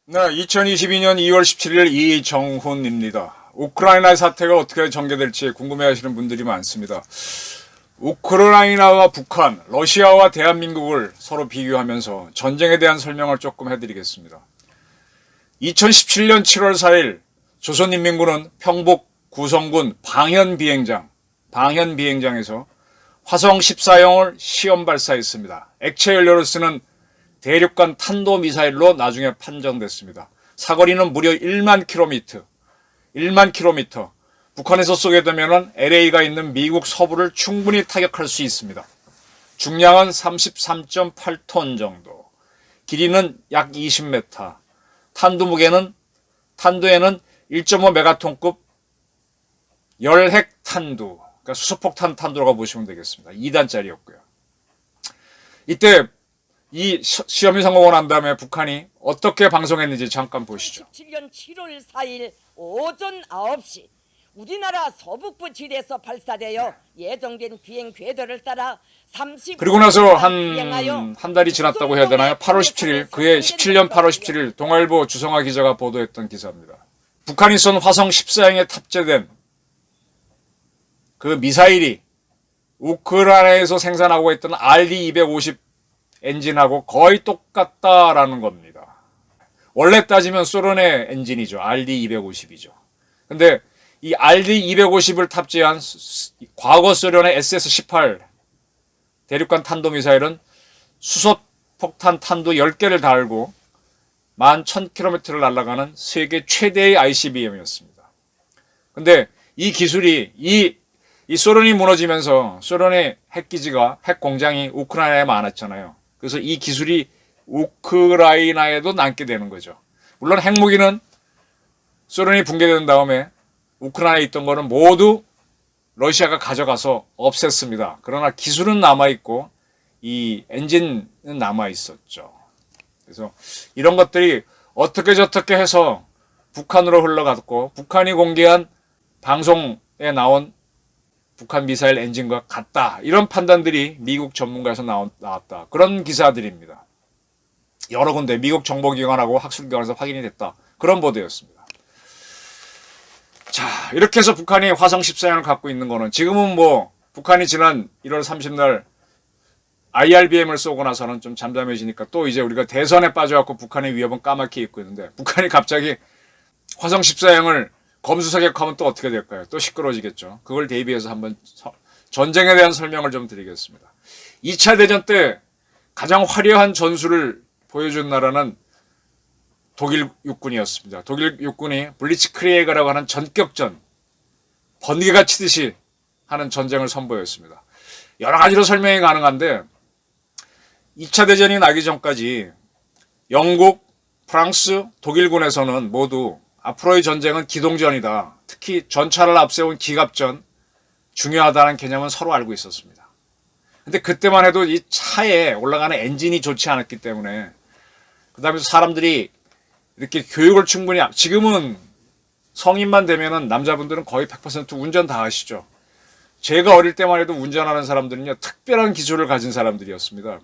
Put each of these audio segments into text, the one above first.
네, 2022년 2월 17일 이정훈입니다. 우크라이나의 사태가 어떻게 전개될지 궁금해하시는 분들이 많습니다. 우크라이나와 북한, 러시아와 대한민국을 서로 비교하면서 전쟁에 대한 설명을 조금 해드리겠습니다. 2017년 7월 4일 조선인민군은 평북 구성군 방현비행장에서 화성 14형을 시험 발사했습니다. 액체 연료를 쓰는 대륙간 탄도미사일로 나중에 판정됐습니다. 사거리는 무려 1만 킬로미터. 북한에서 쏘게 되면 LA가 있는 미국 서부를 충분히 타격할 수 있습니다. 중량은 33.8톤 정도, 길이는 약 20m, 탄도에는 1.5 메가톤급 열핵 탄두, 그러니까 수소폭탄 탄두라고 보시면 되겠습니다. 2단짜리였고요. 이때 이 시험이 성공을 한 다음에 북한이 어떻게 방송했는지 잠깐 보시죠. 2017년 7월 4일 오전 9시 우리나라 서북부 지대에서 발사되어 예정된 비행 궤도를 따라 30. 그리고 나서 한 달이 지났다고 해야 되나요? 8월 17일, 그해 17년 8월 17일 동아일보 주성아 기자가 보도했던 기사입니다. 북한이 쏜 화성 14형에 탑재된 그 미사일이 우크라이나에서 생산하고 있던 RD-250 엔진하고 거의 똑같다라는 겁니다. 원래 따지면 소련의 엔진이죠. RD-250이죠. 근데 이 RD-250을 탑재한 과거 소련의 SS-18 대륙간 탄도미사일은 수소폭탄 탄도 10개를 달고 11,000km를 날아가는 세계 최대의 ICBM이었습니다. 근데 이 기술이 이 소련이 무너지면서 소련의 핵기지가, 핵 공장이 우크라이나에 많았잖아요. 그래서 이 기술이 우크라이나에도 남게 되는 거죠. 물론 핵무기는 소련이 붕괴된 다음에 우크라이나에 있던 거는 모두 러시아가 가져가서 없앴습니다. 그러나 기술은 남아있고 이 엔진은 남아있었죠. 그래서 이런 것들이 어떻게 저떻게 해서 북한으로 흘러갔고, 북한이 공개한 방송에 나온 북한 미사일 엔진과 같다, 이런 판단들이 미국 전문가에서 나왔다. 그런 기사들입니다. 여러 군데 미국 정보기관하고 학술기관에서 확인이 됐다. 그런 보도였습니다. 자, 이렇게 해서 북한이 화성 14형을 갖고 있는 거는, 지금은 뭐 북한이 지난 1월 30날 IRBM을 쏘고 나서는 좀 잠잠해지니까 또 이제 우리가 대선에 빠져갖고 북한의 위협은 까맣게 잊고 있는데, 북한이 갑자기 화성 14형을 검수사격하면 또 어떻게 될까요? 또 시끄러워지겠죠. 그걸 대비해서 한번 전쟁에 대한 설명을 좀 드리겠습니다. 2차 대전 때 가장 화려한 전술을 보여준 나라는 독일 육군이었습니다. 독일 육군이 블리츠크리에그라고 하는 전격전, 번개가 치듯이 하는 전쟁을 선보였습니다. 여러 가지로 설명이 가능한데, 2차 대전이 나기 전까지 영국, 프랑스, 독일군에서는 모두 앞으로의 전쟁은 기동전이다, 특히 전차를 앞세운 기갑전, 중요하다는 개념은 서로 알고 있었습니다. 근데 그때만 해도 이 차에 올라가는 엔진이 좋지 않았기 때문에, 그 다음에 사람들이 이렇게 교육을 충분히, 지금은 성인만 되면은 남자분들은 거의 100% 운전 다 하시죠. 제가 어릴 때만 해도 운전하는 사람들은요, 특별한 기술을 가진 사람들이었습니다.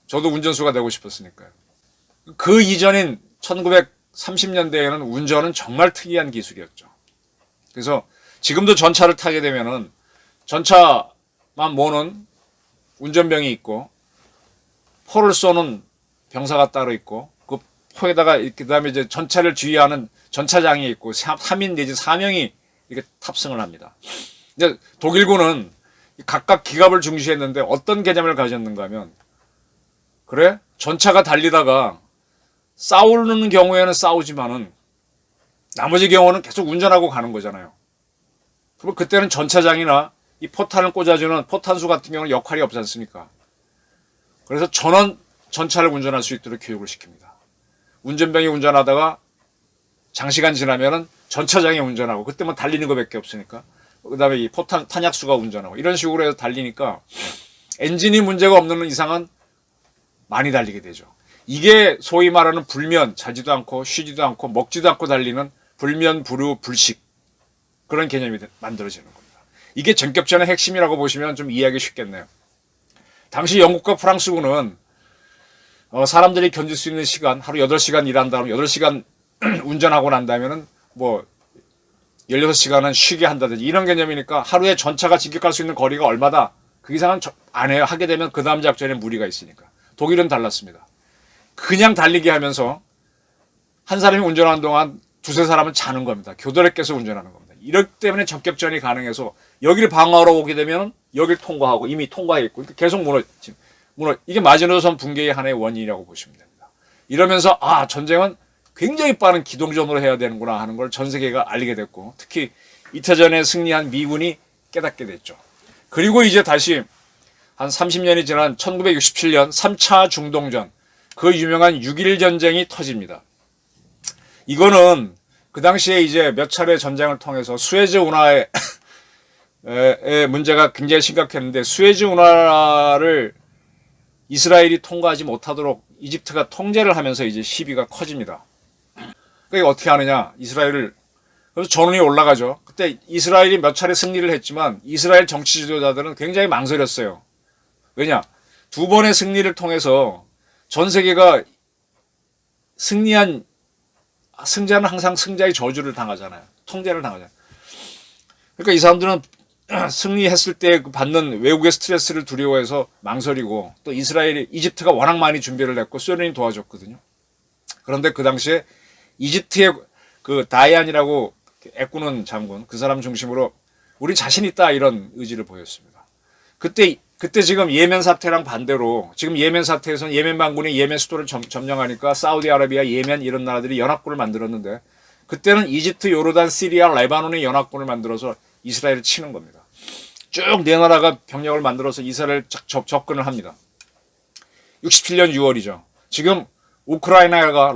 저도 운전수가 되고 싶었으니까요. 그 이전인 1930년대에는 운전은 정말 특이한 기술이었죠. 그래서 지금도 전차를 타게 되면은 전차만 모는 운전병이 있고, 포를 쏘는 병사가 따로 있고, 그 포에다가 그 다음에 이제 전차를 지휘하는 전차장이 있고, 3인 내지 4명이 이렇게 탑승을 합니다. 이제 독일군은 각각 기갑을 중시했는데 어떤 개념을 가졌는가 하면, 그래? 전차가 달리다가 싸우는 경우에는 싸우지만은 나머지 경우는 계속 운전하고 가는 거잖아요. 그럼 그때는 전차장이나 이 포탄을 꽂아주는 포탄수 같은 경우는 역할이 없지 않습니까? 그래서 전원 전차를 운전할 수 있도록 교육을 시킵니다. 운전병이 운전하다가 장시간 지나면은 전차장이 운전하고, 그때만 달리는 것밖에 없으니까, 그 다음에 이 포탄 탄약수가 운전하고, 이런 식으로 해서 달리니까 엔진이 문제가 없는 이상은 많이 달리게 되죠. 이게 소위 말하는 불면, 자지도 않고 쉬지도 않고 먹지도 않고 달리는 불면, 불우, 불식, 그런 개념이 만들어지는 겁니다. 이게 전격전의 핵심이라고 보시면 좀 이해하기 쉽겠네요. 당시 영국과 프랑스군은 사람들이 견딜 수 있는 시간, 하루 8시간 일한 다음 8시간 운전하고 난 다음에는 뭐 16시간은 쉬게 한다든지 이런 개념이니까 하루에 전차가 진격할 수 있는 거리가 얼마다 그 이상은 안 해요. 하게 되면 그 다음 작전에 무리가 있으니까. 독일은 달랐습니다. 그냥 달리게 하면서 한 사람이 운전하는 동안 두세 사람은 자는 겁니다. 교대를 깨서 운전하는 겁니다. 이렇기 때문에 적격전이 가능해서 여기를 방어하러 오게 되면 여기를 통과하고 이미 통과했고 계속 이게 마지노선 붕괴의 하나의 원인이라고 보시면 됩니다. 이러면서 전쟁은 굉장히 빠른 기동전으로 해야 되는구나 하는 걸 전 세계가 알게 됐고 특히 이태전에 승리한 미군이 깨닫게 됐죠. 그리고 이제 다시 한 30년이 지난 1967년 3차 중동전 그 유명한 6.1 전쟁이 터집니다. 이거는 그 당시에 이제 몇 차례 전쟁을 통해서 수에즈 운하의 문제가 굉장히 심각했는데 수에즈 운하를 이스라엘이 통과하지 못하도록 이집트가 통제를 하면서 이제 시비가 커집니다. 그러니까 어떻게 하느냐? 이스라엘을 그래서 전운이 올라가죠. 그때 이스라엘이 몇 차례 승리를 했지만 이스라엘 정치 지도자들은 굉장히 망설였어요. 왜냐? 두 번의 승리를 통해서 전 세계가 승자는 항상 승자의 저주를 당하잖아요. 통제를 당하잖아요. 그러니까 이 사람들은 승리했을 때 받는 외국의 스트레스를 두려워해서 망설이고 또 이집트가 워낙 많이 준비를 했고 소련이 도와줬거든요. 그런데 그 당시에 이집트의 그 다이안이라고 애꾸는 장군 그 사람 중심으로 우리 자신 있다 이런 의지를 보였습니다. 그때 지금 예멘 사태랑 반대로 지금 예멘 사태에서는 예멘 반군이 예멘 수도를 점령하니까 사우디아라비아, 예멘 이런 나라들이 연합군을 만들었는데 그때는 이집트, 요르단, 시리아, 레바논이 연합군을 만들어서 이스라엘을 치는 겁니다. 쭉 네 나라가 병력을 만들어서 이스라엘 접근을 합니다. 67년 6월이죠. 지금 우크라이나가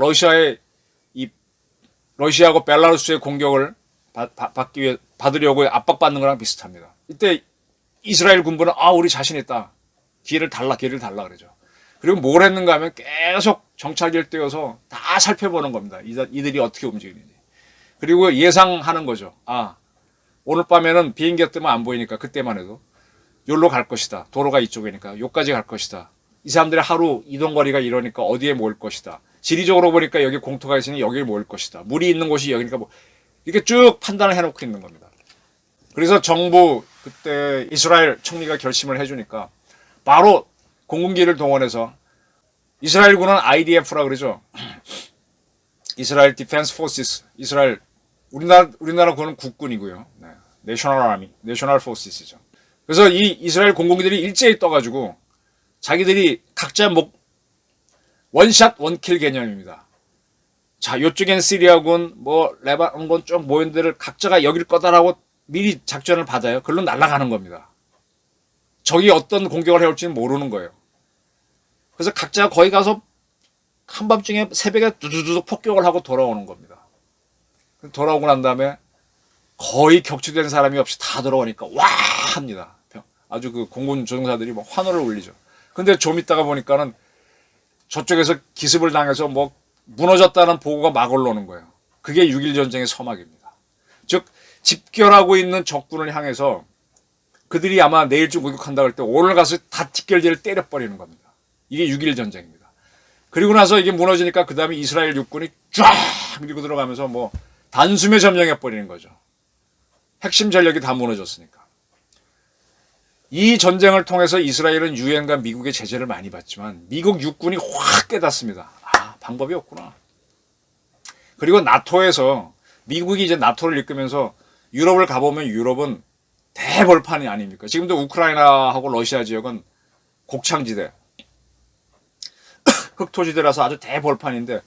러시아하고 벨라루스의 공격을 받으려고 압박받는 거랑 비슷합니다. 이때 이스라엘 군부는 우리 자신 있다. 기회를 달라 그러죠. 그리고 뭘 했는가 하면 계속 정찰기를 띄워서 다 살펴보는 겁니다. 이들이 어떻게 움직이는지. 그리고 예상하는 거죠. 오늘 밤에는 비행기가 뜨면 안 보이니까 그때만 해도 여기로 갈 것이다. 도로가 이쪽이니까 여기까지 갈 것이다. 이 사람들의 하루 이동거리가 이러니까 어디에 모일 것이다. 지리적으로 보니까 여기 공터가 있으니 여기에 모일 것이다. 물이 있는 곳이 여기니까 이렇게 쭉 판단을 해놓고 있는 겁니다. 그래서 정부 그때 이스라엘 총리가 결심을 해주니까 바로 공군기를 동원해서 이스라엘군은 IDF라 그러죠. 이스라엘 디펜스 포시스 우리나라 군은 국군이고요. 내셔널 포시스죠. 그래서 이 이스라엘 공군기들이 일제히 떠가지고 자기들이 각자 원샷 원킬 개념입니다. 자, 요쪽엔 시리아군, 레바논군 쭉 모인 데를 각자가 여길 거다라고 미리 작전을 받아요. 그걸로 날아가는 겁니다. 적이 어떤 공격을 해올지는 모르는 거예요. 그래서 각자가 거기 가서 한밤중에 새벽에 두두두둑 폭격을 하고 돌아오는 겁니다. 돌아오고 난 다음에 거의 격추된 사람이 없이 다 돌아오니까 와 합니다. 아주 그 공군 조종사들이 환호를 울리죠. 근데 좀 있다가 보니까는 저쪽에서 기습을 당해서 무너졌다는 보고가 막 올라오는 거예요. 그게 6.1 전쟁의 서막입니다. 즉 집결하고 있는 적군을 향해서 그들이 아마 내일쯤 공격한다고 할 때 오늘 가서 다 뒷결제를 때려버리는 겁니다. 이게 6.1 전쟁입니다. 그리고 나서 이게 무너지니까 그 다음에 이스라엘 육군이 쫙 밀고 들어가면서 단숨에 점령해버리는 거죠. 핵심 전력이 다 무너졌으니까. 이 전쟁을 통해서 이스라엘은 유엔과 미국의 제재를 많이 받지만 미국 육군이 확 깨닫습니다. 방법이 없구나. 그리고 나토에서 미국이 이제 나토를 이끌면서 유럽을 가보면 유럽은 대벌판이 아닙니까? 지금도 우크라이나하고 러시아 지역은 곡창지대, 흑토지대라서 아주 대벌판인데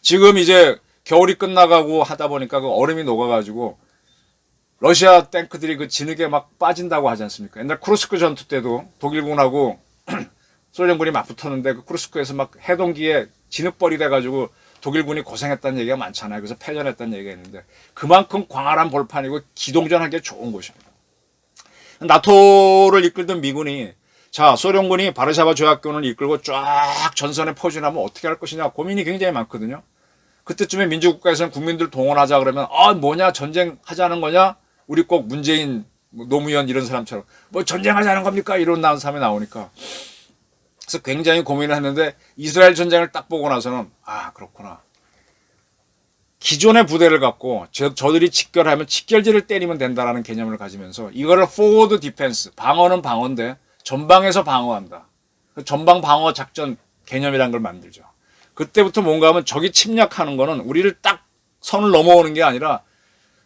지금 이제 겨울이 끝나가고 하다 보니까 그 얼음이 녹아가지고 러시아 탱크들이 그 진흙에 막 빠진다고 하지 않습니까? 옛날 쿠르스크 전투 때도 독일군하고 소련군이 막 붙었는데 그 쿠르스크에서 막 해동기에 진흙벌이 돼가지고 독일군이 고생했다는 얘기가 많잖아요. 그래서 패전했다는 얘기가 있는데 그만큼 광활한 벌판이고 기동전하기에 좋은 곳입니다. 나토를 이끌던 미군이 소련군이 바르샤바 조약군을 이끌고 쫙 전선에 포진하면 어떻게 할 것이냐 고민이 굉장히 많거든요. 그때쯤에 민주국가에서는 국민들 동원하자 그러면 뭐냐 전쟁하자는 거냐 우리 꼭 문재인 뭐 노무현 이런 사람처럼 뭐 전쟁하자는 겁니까? 이런 나온 사람이 나오니까 그래서 굉장히 고민을 했는데 이스라엘 전쟁을 딱 보고 나서는 아 그렇구나. 기존의 부대를 갖고 저들이 직결하면 직결지를 때리면 된다라는 개념을 가지면서 이거를 forward defense, 방어는 방어인데 전방에서 방어한다. 전방 방어 작전 개념이라는 걸 만들죠. 그때부터 뭔가 하면 적이 침략하는 거는 우리를 딱 선을 넘어오는 게 아니라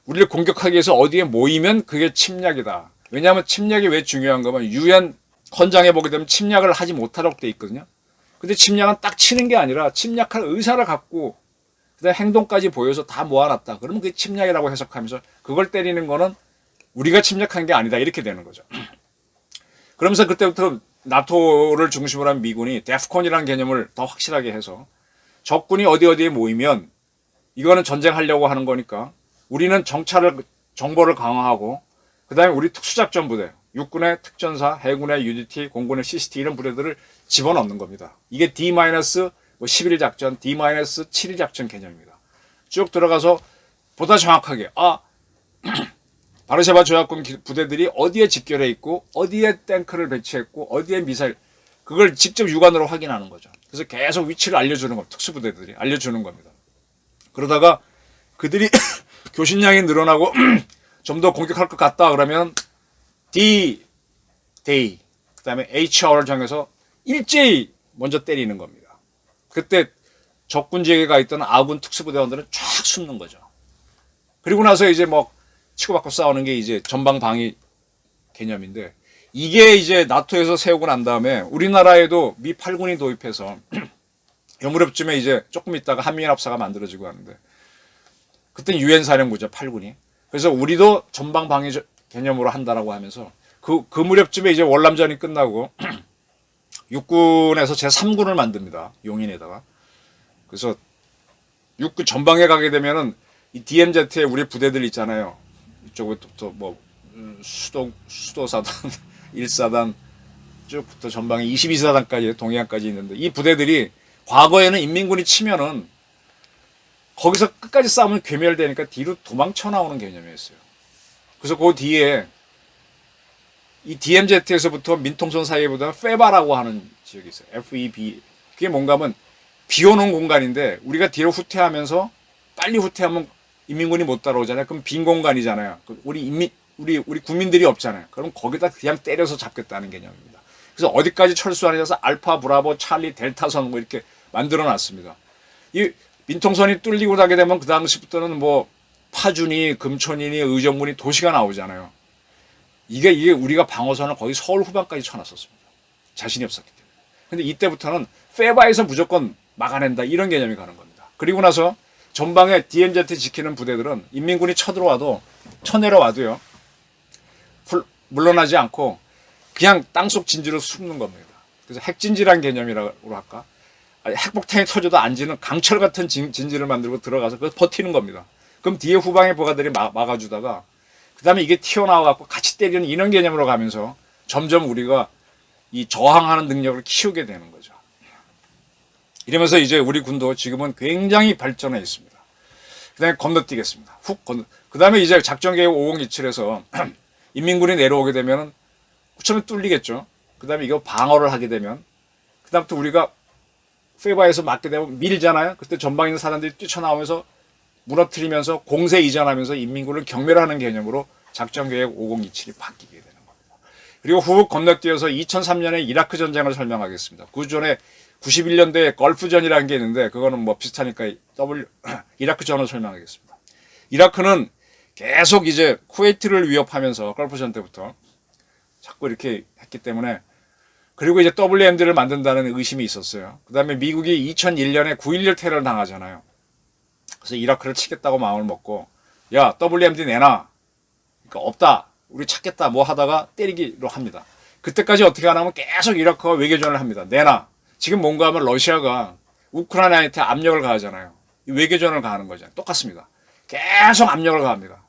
우리를 공격하기 위해서 어디에 모이면 그게 침략이다. 왜냐하면 침략이 왜 중요한 거면 유엔 헌장에 보게 되면 침략을 하지 못하도록 돼 있거든요. 근데 침략은 딱 치는 게 아니라 침략할 의사를 갖고 그다음에 행동까지 보여서 다 모아놨다. 그러면 그게 침략이라고 해석하면서 그걸 때리는 거는 우리가 침략한 게 아니다. 이렇게 되는 거죠. 그러면서 그때부터 나토를 중심으로 한 미군이 데프콘이라는 개념을 더 확실하게 해서 적군이 어디에 모이면 이거는 전쟁하려고 하는 거니까 우리는 정보를 강화하고 그다음에 우리 특수작전 부대, 육군의 특전사, 해군의 UDT, 공군의 CCT 이런 부대들을 집어넣는 겁니다. 이게 D-11 작전, D-7일 작전 개념입니다. 쭉 들어가서 보다 정확하게 바르샤바 조약권 부대들이 어디에 집결해 있고 어디에 탱크를 배치했고 어디에 미사일 그걸 직접 육안으로 확인하는 거죠. 그래서 계속 위치를 알려주는 겁니다. 특수부대들이 알려주는 겁니다. 그러다가 그들이 교신량이 늘어나고 좀 더 공격할 것 같다 그러면 D-Day 그 다음에 H-hour를 정해서 일제히 먼저 때리는 겁니다. 그때 적군 지역에 가 있던 아군 특수부대원들은 쫙 숨는 거죠. 그리고 나서 이제 뭐 치고받고 싸우는 게 이제 전방 방위 개념인데 이게 이제 나토에서 세우고 난 다음에 우리나라에도 미 8군이 도입해서 요 무렵쯤에 이제 조금 있다가 한미연합사가 만들어지고 하는데 그때 유엔 사령부죠 8군이. 그래서 우리도 전방 방위 개념으로 한다라고 하면서 그 무렵쯤에 이제 월남전이 끝나고 육군에서 제3군을 만듭니다. 용인에다가. 그래서 육군 전방에 가게 되면은 이 DMZ에 우리 부대들 있잖아요. 이쪽부터 뭐 수도사단, 1사단 쭉부터 전방에 22사단까지 동해안까지 있는데 이 부대들이 과거에는 인민군이 치면은 거기서 끝까지 싸우면 괴멸되니까 뒤로 도망쳐 나오는 개념이었어요. 그래서 그 뒤에 이 DMZ에서부터 민통선 사이보다 페바라고 하는 지역이 있어요. FEB. 그게 뭔가 하면 비오는 공간인데 우리가 뒤로 후퇴하면서 빨리 후퇴하면 인민군이 못 따라오잖아요. 그럼 빈 공간이잖아요. 우리 국민들이 없잖아요. 그럼 거기다 그냥 때려서 잡겠다는 개념입니다. 그래서 어디까지 철수하느냐서 알파, 브라보, 찰리, 델타선 뭐 이렇게 만들어 놨습니다. 이 민통선이 뚫리고 나게 되면 그 당시부터는 뭐 파주니, 금천이니, 의정부니 도시가 나오잖아요. 이게 우리가 방어선을 거의 서울 후반까지 쳐놨었습니다. 자신이 없었기 때문에. 근데 이때부터는 페바에서 무조건 막아낸다 이런 개념이 가는 겁니다. 그리고 나서 전방에 DMZ 지키는 부대들은 인민군이 쳐내려와도요. 물러나지 않고 그냥 땅속 진지로 숨는 겁니다. 그래서 핵진지란 개념이라고 할까? 핵폭탄이 터져도 안 지는 강철 같은 진지를 만들고 들어가서 그걸 버티는 겁니다. 그럼 뒤에 후방의 부하들이 막아주다가 그 다음에 이게 튀어나와갖고 같이 때리는 이런 개념으로 가면서 점점 우리가 이 저항하는 능력을 키우게 되는 거죠. 이러면서 이제 우리 군도 지금은 굉장히 발전해 있습니다. 그 다음에 건너뛰겠습니다. 그 다음에 이제 작전계획 5027에서 인민군이 내려오게 되면은 처음에 뚫리겠죠. 그 다음에 이거 방어를 하게 되면 그 다음부터 우리가 페바에서 맞게 되면 밀잖아요. 그때 전방에 있는 사람들이 뛰쳐나오면서 무너뜨리면서 공세 이전하면서 인민군을 경멸하는 개념으로 작전계획 5027이 바뀌게 되는 겁니다. 그리고 후 건너뛰어서 2003년에 이라크 전쟁을 설명하겠습니다. 그 전에 91년도에 걸프전이라는 게 있는데 그거는 뭐 비슷하니까 이라크전을 설명하겠습니다. 이라크는 계속 이제 쿠웨이트를 위협하면서 걸프전 때부터 자꾸 이렇게 했기 때문에 그리고 이제 WMD를 만든다는 의심이 있었어요. 그 다음에 미국이 2001년에 9.11 테러를 당하잖아요. 그래서 이라크를 치겠다고 마음을 먹고 야 WMD 내놔. 그러니까 없다. 우리 찾겠다 뭐 하다가 때리기로 합니다. 그때까지 어떻게 하냐면 계속 이라크와 외교전을 합니다. 내놔. 지금 뭔가 하면 러시아가 우크라이나한테 압력을 가하잖아요. 외교전을 가하는 거잖아요. 똑같습니다. 계속 압력을 가합니다.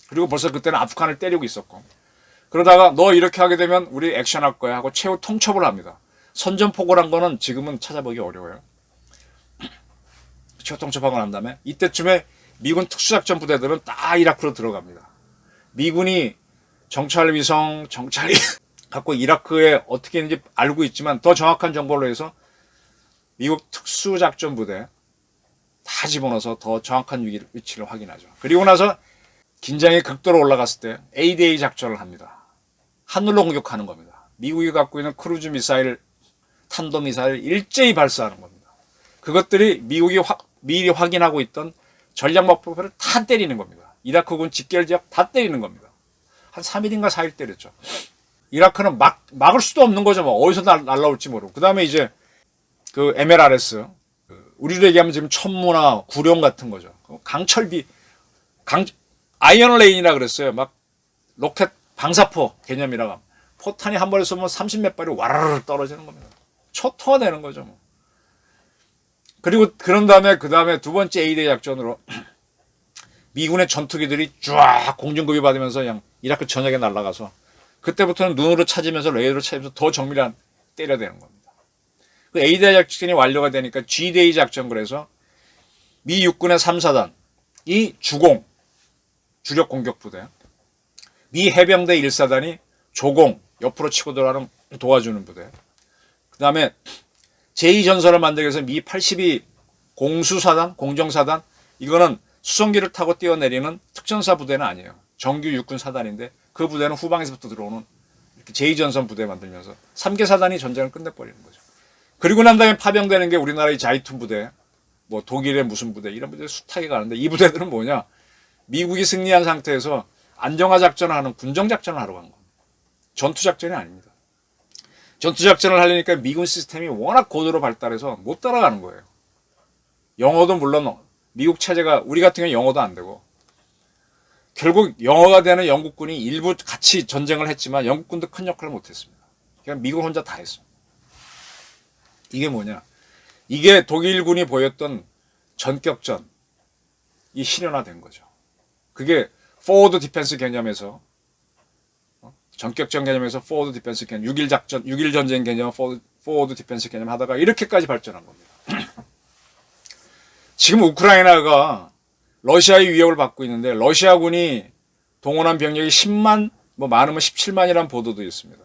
그리고 벌써 그때는 아프간을 때리고 있었고 그러다가 너 이렇게 하게 되면 우리 액션할 거야 하고 최후 통첩을 합니다. 선전포고란 거는 지금은 찾아보기 어려워요. 최후 통첩하고 난 다음에 이때쯤에 미군 특수작전 부대들은 다 이라크로 들어갑니다. 미군이 정찰 위성, 정찰이 갖고 이라크에 어떻게 있는지 알고 있지만 더 정확한 정보로 해서 미국 특수작전부대 다 집어넣어서 더 정확한 위치를 확인하죠. 그리고 나서 긴장이 극도로 올라갔을 때 A-Day 작전을 합니다. 하늘로 공격하는 겁니다. 미국이 갖고 있는 크루즈 미사일, 탄도미사일 일제히 발사하는 겁니다. 그것들이 미국이 미리 확인하고 있던 전략 목표를 다 때리는 겁니다. 이라크군 직결지역 다 때리는 겁니다. 한 3일인가 4일 때렸죠. 이라크는 막을 수도 없는 거죠. 뭐 어디서 날라올지 모르고. 그 다음에 이제 그 MLRS, 우리로 얘기하면 지금 천무나 구룡 같은 거죠. 강철비, 아이언 레인이라 그랬어요. 막 로켓 방사포 개념이라고 하면 포탄이 한 발에 쏘면 30몇 발이 와르르 떨어지는 겁니다. 초토화 되는 거죠. 뭐. 그리고 그런 다음에 그 다음에 두 번째 A-Day 작전으로 미군의 전투기들이 쫙 공중급이 받으면서 그냥 이라크 전역에 날아가서 그때부터는 눈으로 찾으면서 레이더로 찾으면서 더 정밀히 때려야 되는 겁니다. 그 A-Day 작전이 완료가 되니까 G-Day 작전 그래서 미 육군의 3사단이 주공, 주력 공격 부대, 미 해병대 1사단이 조공, 옆으로 치고 들어가는 도와주는 부대, 그 다음에 제2전선을 만들기 위해서 미 82 공수사단, 공정사단, 이거는 수송기를 타고 뛰어내리는 특전사 부대는 아니에요. 정규 육군 사단인데 그 부대는 후방에서부터 들어오는 이렇게 제2전선 부대 만들면서 3개 사단이 전쟁을 끝내버리는 거죠. 그리고 난 다음에 파병되는 게 우리나라의 자이툰 부대, 뭐 독일의 무슨 부대, 이런 부대 숱하게 가는데 이 부대들은 뭐냐? 미국이 승리한 상태에서 안정화 작전을 하는 군정 작전을 하러 간 겁니다. 전투 작전이 아닙니다. 전투 작전을 하려니까 미군 시스템이 워낙 고도로 발달해서 못 따라가는 거예요. 영어도 물론 미국 체제가 우리 같은 경우는 영어도 안 되고 결국 영어가 되는 영국군이 일부 같이 전쟁을 했지만 영국군도 큰 역할을 못했습니다. 그냥 미국 혼자 다 했어. 이게 뭐냐? 이게 독일군이 보였던 전격전이 실현화된 거죠. 그게 포워드 디펜스 개념에서 전격전 개념에서 포워드 디펜스 개념, 6.1 작전, 6.1 전쟁 개념, 포워드 디펜스 개념 하다가 이렇게까지 발전한 겁니다. 지금 우크라이나가 러시아의 위협을 받고 있는데 러시아군이 동원한 병력이 10만, 뭐 많으면 17만이라는 보도도 있습니다.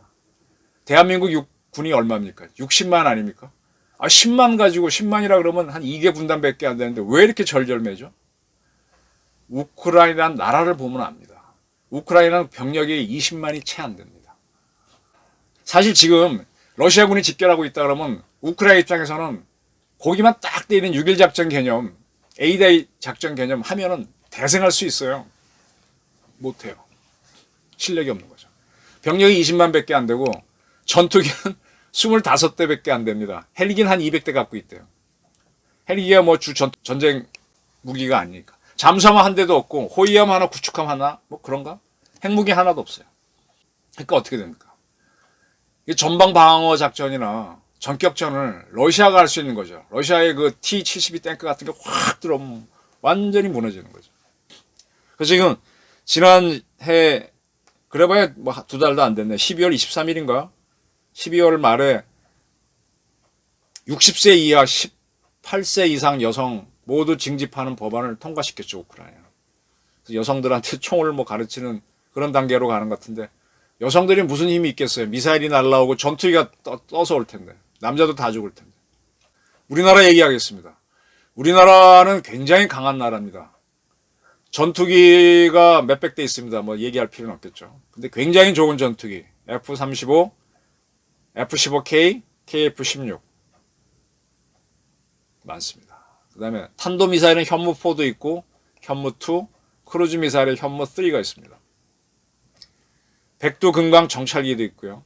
대한민국 군이 얼마입니까? 60만 아닙니까? 10만 가지고 10만이라 그러면 한 2개 군단밖에 안 되는데 왜 이렇게 절절매죠? 우크라이나 나라를 보면 압니다. 우크라이나는 병력이 20만이 채 안 됩니다. 사실 지금 러시아군이 집결하고 있다 그러면 우크라이나 입장에서는 거기만 딱 때리는 6.1 작전 개념, A-Day 작전 개념 하면은 대승할 수 있어요. 못해요. 실력이 없는 거죠. 병력이 20만 밖에 안 되고 전투기는 25대밖에 안 됩니다. 헬기는 한 200대 갖고 있대요. 헬기가 뭐 주 전쟁 무기가 아니니까. 잠수함 한 대도 없고 호위함 하나, 구축함 하나, 뭐 그런가? 핵무기 하나도 없어요. 그러니까 어떻게 됩니까? 이 전방 방어 작전이나 전격전을 러시아가 할 수 있는 거죠. 러시아의 그 T-72 탱크 같은 게 확 들어오면 완전히 무너지는 거죠. 그래서 지금 지난해 그래봐야 뭐 2달도 안 됐네. 12월 23일인가? 12월 말에 60세 이하 18세 이상 여성 모두 징집하는 법안을 통과시켰죠, 우크라이나. 그래서 여성들한테 총을 뭐 가르치는 그런 단계로 가는 것 같은데 여성들이 무슨 힘이 있겠어요? 미사일이 날라오고 전투기가 떠서 올 텐데 남자도 다 죽을 텐데. 우리나라 얘기하겠습니다. 우리나라는 굉장히 강한 나라입니다. 전투기가 몇백 대 있습니다. 뭐 얘기할 필요는 없겠죠. 근데 굉장히 좋은 전투기 F-35, F-15K, KF-16 많습니다. 그 다음에 탄도미사일은 현무4도 있고 현무2, 크루즈 미사일은 현무3가 있습니다. 백두 금강 정찰기도 있고요.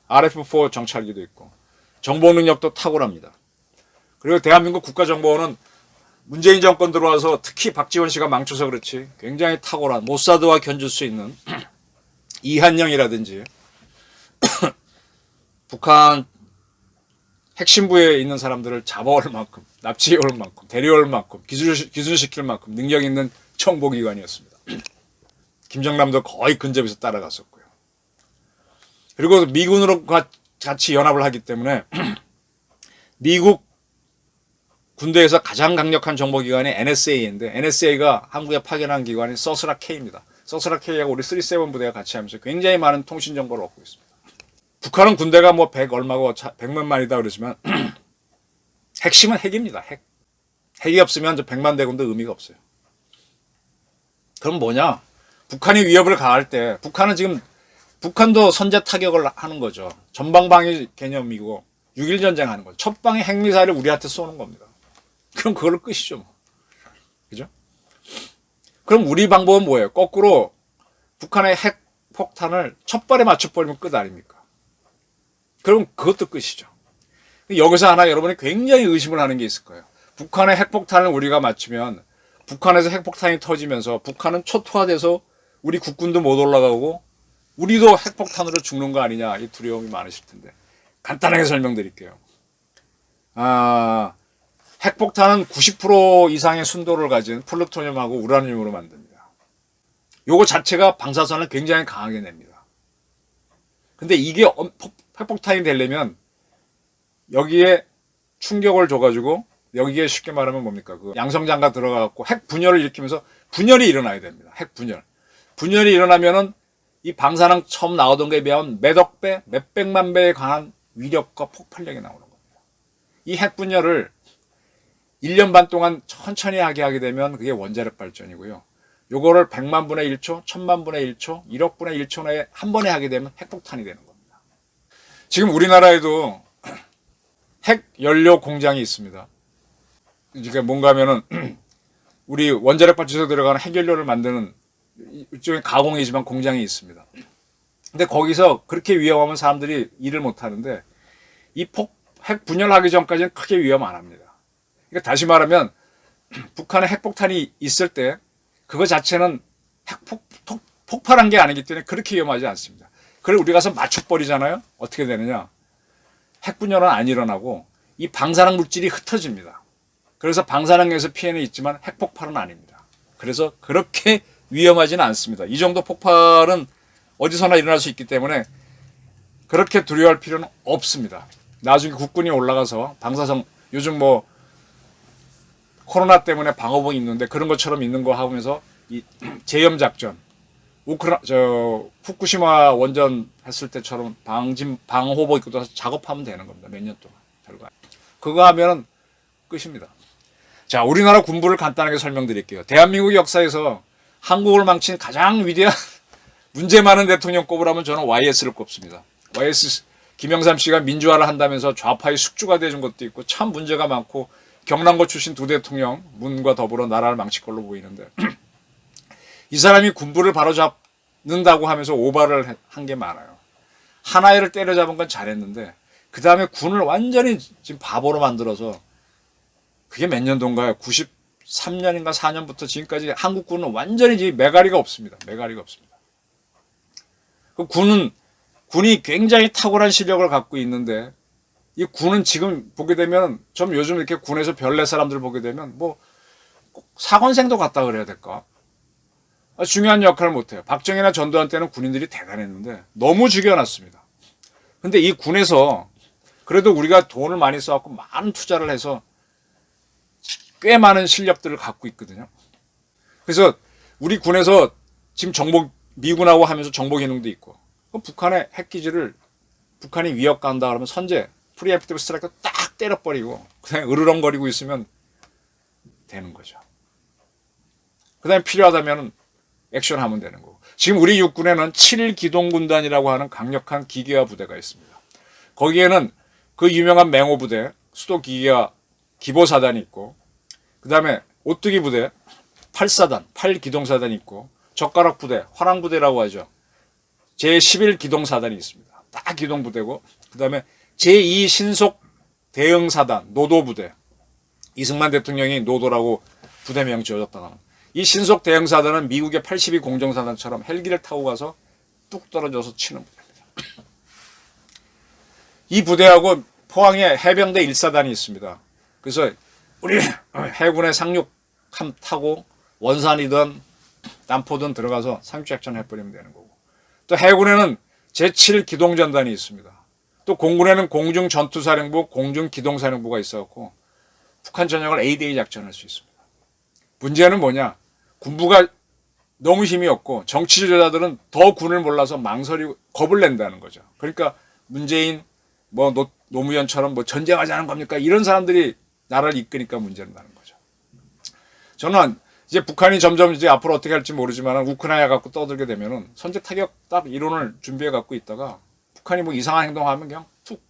RF4 정찰기도 있고 정보 능력도 탁월합니다. 그리고 대한민국 국가정보원은 문재인 정권 들어와서 특히 박지원 씨가 망쳐서 그렇지 굉장히 탁월한 모사드와 견줄 수 있는 이한영이라든지 북한 핵심부에 있는 사람들을 잡아올 만큼 납치해올 만큼 데려올 만큼 기술시킬 만큼 능력 있는 정보기관이었습니다. 김정남도 거의 근접해서 따라갔었고요. 그리고 미군으로 같이 연합을 하기 때문에 미국 군대에서 가장 강력한 정보기관이 NSA인데 NSA가 한국에 파견한 기관이 서스라 K입니다. 서스라 K하고 우리 37 부대가 같이 하면서 굉장히 많은 통신 정보를 얻고 있습니다. 북한은 군대가 뭐 100 얼마고 100만만이다 그러지만 핵심은 핵입니다. 핵. 핵이 없으면 저 100만 대군도 의미가 없어요. 그럼 뭐냐? 북한이 위협을 가할 때 북한도 선제 타격을 하는 거죠. 전방방위 개념이고 6.1 전쟁하는 거죠. 첫 방에 핵미사일을 우리한테 쏘는 겁니다. 그럼 그걸로 끝이죠. 뭐. 그죠? 그럼 우리 방법은 뭐예요? 거꾸로 북한의 핵폭탄을 첫 발에 맞춰버리면 끝 아닙니까? 그럼 그것도 끝이죠. 여기서 하나 여러분이 굉장히 의심을 하는 게 있을 거예요. 북한의 핵폭탄을 우리가 맞추면 북한에서 핵폭탄이 터지면서 북한은 초토화돼서 우리 국군도 못 올라가고 우리도 핵폭탄으로 죽는 거 아니냐, 이 두려움이 많으실 텐데 간단하게 설명드릴게요. 핵폭탄은 90% 이상의 순도를 가진 플루토늄하고 우라늄으로 만듭니다. 요거 자체가 방사선을 굉장히 강하게 냅니다. 근데 이게 핵폭탄이 되려면 여기에 충격을 줘가지고 여기에 쉽게 말하면 뭡니까? 그 양성장가 들어가갖고 핵 분열을 일으키면서 분열이 일어나야 됩니다. 핵 분열. 분열이 일어나면은 이 방사능 처음 나오던 거에 비하면 몇억 배, 몇백만 배에 관한 위력과 폭발력이 나오는 겁니다. 이 핵 분열을 1년 반 동안 천천히 하게 되면 그게 원자력 발전이고요. 요거를 100만 분의 1초, 1000만 분의 1초, 1억 분의 1초 내에 한 번에 하게 되면 핵폭탄이 되는 겁니다. 지금 우리나라에도 핵 연료 공장이 있습니다. 그러니까 뭔가 하면은 우리 원자력 발전소에 들어가는 핵연료를 만드는 일종의 가공이지만 공장이 있습니다. 근데 거기서 그렇게 위험하면 사람들이 일을 못 하는데 핵 분열하기 전까지는 크게 위험 안 합니다. 그러니까 다시 말하면 북한에 핵폭탄이 있을 때 그거 자체는 폭발한 게 아니기 때문에 그렇게 위험하지 않습니다. 그걸 우리 가서 맞춰버리잖아요. 어떻게 되느냐? 핵 분열은 안 일어나고 이 방사능 물질이 흩어집니다. 그래서 방사능에서 피해는 있지만 핵폭발은 아닙니다. 그래서 그렇게 위험하지는 않습니다. 이 정도 폭발은 어디서나 일어날 수 있기 때문에 그렇게 두려워할 필요는 없습니다. 나중에 국군이 올라가서 방사성 요즘 뭐 코로나 때문에 방호복 입는데 그런 것처럼 있는 거 하면서 이 제염 작전 후쿠시마 원전 했을 때처럼 방호복 입고 작업하면 되는 겁니다. 몇 년 동안 결과 그거 하면은 끝입니다. 자, 우리나라 군부를 간단하게 설명드릴게요. 대한민국 역사에서 한국을 망친 가장 위대한 문제 많은 대통령 꼽으라면 저는 YS를 꼽습니다. YS 김영삼 씨가 민주화를 한다면서 좌파의 숙주가 돼준 것도 있고 참 문제가 많고 경남고 출신 두 대통령 문과 더불어 나라를 망칠 걸로 보이는데 이 사람이 군부를 바로잡는다고 하면서 오바를 한 게 많아요. 하나회를 때려잡은 건 잘했는데 그 다음에 군을 완전히 지금 바보로 만들어서 그게 몇 년도인가요? 93년인가 4년부터 지금까지 한국군은 완전히 메가리가 없습니다. 메가리가 없습니다. 그 군이 굉장히 탁월한 실력을 갖고 있는데 이 군은 지금 보게 되면 좀 요즘 이렇게 군에서 별내 사람들 보게 되면 뭐 꼭 사관생도 갔다 그래야 될까? 중요한 역할을 못해요. 박정희나 전두환 때는 군인들이 대단했는데 너무 죽여놨습니다. 근데 이 군에서 그래도 우리가 돈을 많이 써갖고 많은 투자를 해서 꽤 많은 실력들을 갖고 있거든요. 그래서 우리 군에서 지금 미군하고 하면서 정보 기능도 있고 북한의 핵기지를 북한이 위협 간다 그러면 선제 프리엠프티브 스트라이크 딱 때려버리고 그냥 으르렁거리고 있으면 되는 거죠. 그 다음에 필요하다면 액션하면 되는 거고. 지금 우리 육군에는 7일 기동군단이라고 하는 강력한 기계화 부대가 있습니다. 거기에는 그 유명한 맹호 부대, 수도 기계화 기보사단이 있고 그 다음에 오뚜기 부대, 8사단, 8기동사단이 있고 젓가락 부대, 화랑부대라고 하죠. 제11 기동사단이 있습니다. 딱 기동부대고 그 다음에 제2 신속 대응사단, 노도부대. 이승만 대통령이 노도라고 부대명 지어줬다가 이 신속 대응사단은 미국의 82 공정사단처럼 헬기를 타고 가서 뚝 떨어져서 치는 부대입니다. 이 부대하고 포항에 해병대 1사단이 있습니다. 그래서 우리 해군의 상륙함 타고 원산이든 남포든 들어가서 상륙작전 해버리면 되는 거고 또 해군에는 제7 기동전단이 있습니다. 또 공군에는 공중전투사령부, 공중기동사령부가 있어갖고 북한 전역을 A-Day 작전할 수 있습니다. 문제는 뭐냐? 군부가 너무 힘이 없고 정치 지도자들은 더 군을 몰라서 망설이고 겁을 낸다는 거죠. 그러니까 문재인 뭐 노무현처럼 뭐 전쟁하자는 겁니까? 이런 사람들이 나라를 이끄니까 문제는 나는 거죠. 저는 이제 북한이 점점 이제 앞으로 어떻게 할지 모르지만 우크라이나 갖고 떠들게 되면은 선제 타격 딱 이론을 준비해 갖고 있다가 북한이 뭐 이상한 행동하면 그냥 툭.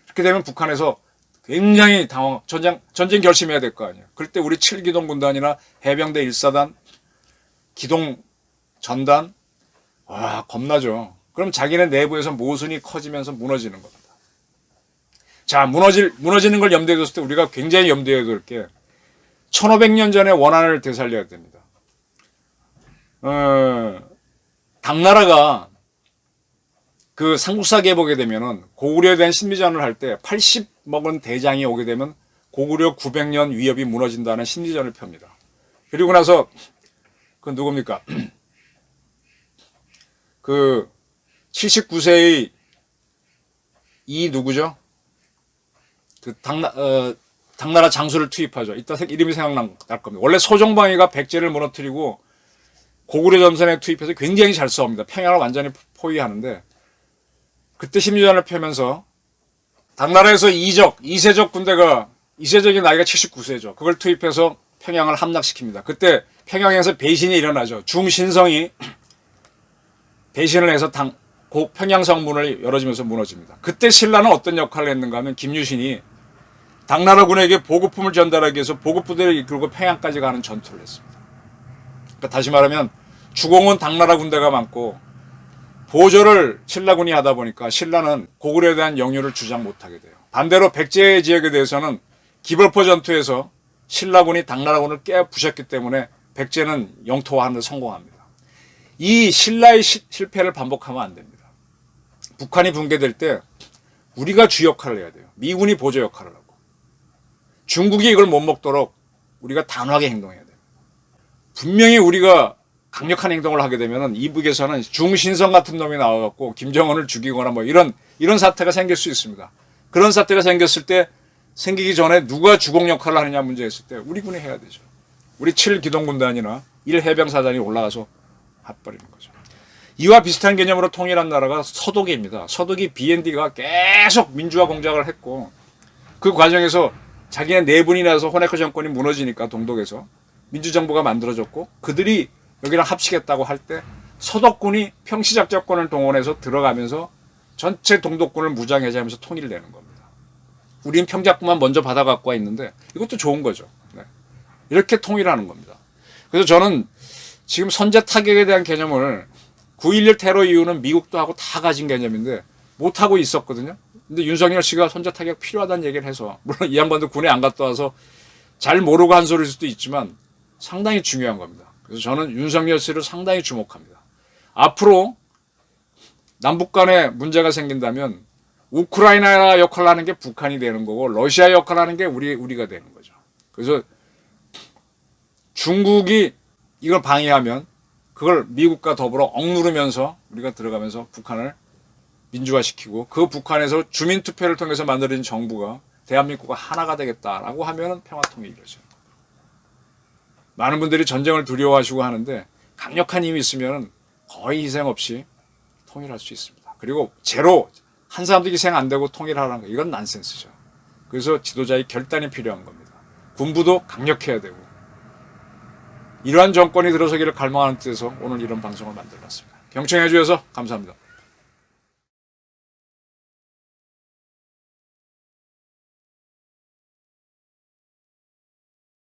그렇게 되면 북한에서 굉장히 전쟁 결심해야 될 거 아니에요. 그럴 때 우리 7기동 군단이나 해병대 1사단, 기동 전단, 와, 겁나죠. 그럼 자기네 내부에서 모순이 커지면서 무너지는 겁니다. 자, 무너지는 걸 염두에 뒀을 때 우리가 굉장히 염두에 둘 게 1500년 전의 원한을 되살려야 됩니다. 당나라가 그 삼국사기에 보게 되면은 고구려에 대한 심리전을 할 때 80 먹은 대장이 오게 되면 고구려 900년 위협이 무너진다는 심리전을 펴니다. 그리고 나서 그 누굽니까? 그 79세의 이 누구죠? 그 당나라 장수를 투입하죠. 이따 이름이 생각날 겁니다. 원래 소정방이가 백제를 무너뜨리고 고구려 전선에 투입해서 굉장히 잘 싸웁니다. 평양을 완전히 포위하는데 그때 심리전을 펴면서 당나라에서 이세적 군대가 이세적이 나이가 79세죠. 그걸 투입해서 평양을 함락시킵니다. 그때 평양에서 배신이 일어나죠. 중신성이 배신을 해서 평양 성문을 열어주면서 무너집니다. 그때 신라는 어떤 역할을 했는가 하면 김유신이 당나라 군에게 보급품을 전달하기 위해서 보급부대를 이끌고 평양까지 가는 전투를 했습니다. 그러니까 다시 말하면 주공은 당나라 군대가 많고 보조를 신라군이 하다 보니까 신라는 고구려에 대한 영유를 주장 못하게 돼요. 반대로 백제 지역에 대해서는 기벌포 전투에서 신라군이 당나라군을 깨부셨기 때문에 백제는 영토화하는 데 성공합니다. 이 신라의 실패를 반복하면 안 됩니다. 북한이 붕괴될 때 우리가 주 역할을 해야 돼요. 미군이 보조 역할을 하고. 중국이 이걸 못 먹도록 우리가 단호하게 행동해야 돼요. 분명히 우리가 강력한 행동을 하게 되면은 이북에서는 중신성 같은 놈이 나와갖고 김정은을 죽이거나 뭐 이런 사태가 생길 수 있습니다. 그런 사태가 생겼을 때 생기기 전에 누가 주공 역할을 하느냐 문제였을 때 우리 군이 해야 되죠. 우리 7기동군단이나 1해병사단이 올라가서 합버리는 거죠. 이와 비슷한 개념으로 통일한 나라가 서독입니다. 서독이 BND가 계속 민주화 공작을 했고 그 과정에서 자기네 내분이 나서 호네커 정권이 무너지니까 동독에서 민주정부가 만들어졌고 그들이 여기랑 합치겠다고 할 때 서독군이 평시작전권을 동원해서 들어가면서 전체 동독군을 무장해제하면서 통일을 내는 겁니다. 우린 평작군만 먼저 받아갖고 와 있는데 이것도 좋은 거죠. 네. 이렇게 통일하는 겁니다. 그래서 저는 지금 선제 타격에 대한 개념을 9.11 테러 이후는 미국도 하고 다 가진 개념인데 못하고 있었거든요. 근데 윤석열 씨가 선제 타격 필요하다는 얘기를 해서 물론 이 양반도 군에 안 갔다 와서 잘 모르고 한 소리일 수도 있지만 상당히 중요한 겁니다. 그래서 저는 윤석열 씨를 상당히 주목합니다. 앞으로 남북 간에 문제가 생긴다면 우크라이나 역할을 하는 게 북한이 되는 거고 러시아 역할을 하는 게 우리가 되는 거죠. 그래서 중국이 이걸 방해하면 그걸 미국과 더불어 억누르면서 우리가 들어가면서 북한을 민주화시키고 그 북한에서 주민투표를 통해서 만들어진 정부가 대한민국과 하나가 되겠다라고 하면 평화통일이 이루어져요. 많은 분들이 전쟁을 두려워하시고 하는데 강력한 힘이 있으면 거의 희생 없이 통일할 수 있습니다. 그리고 제로 한 사람도 희생 안 되고 통일하라는 거 이건 난센스죠. 그래서 지도자의 결단이 필요한 겁니다. 군부도 강력해야 되고 이러한 정권이 들어서기를 갈망하는 뜻에서 오늘 이런 방송을 만들었습니다. 경청해 주셔서 감사합니다.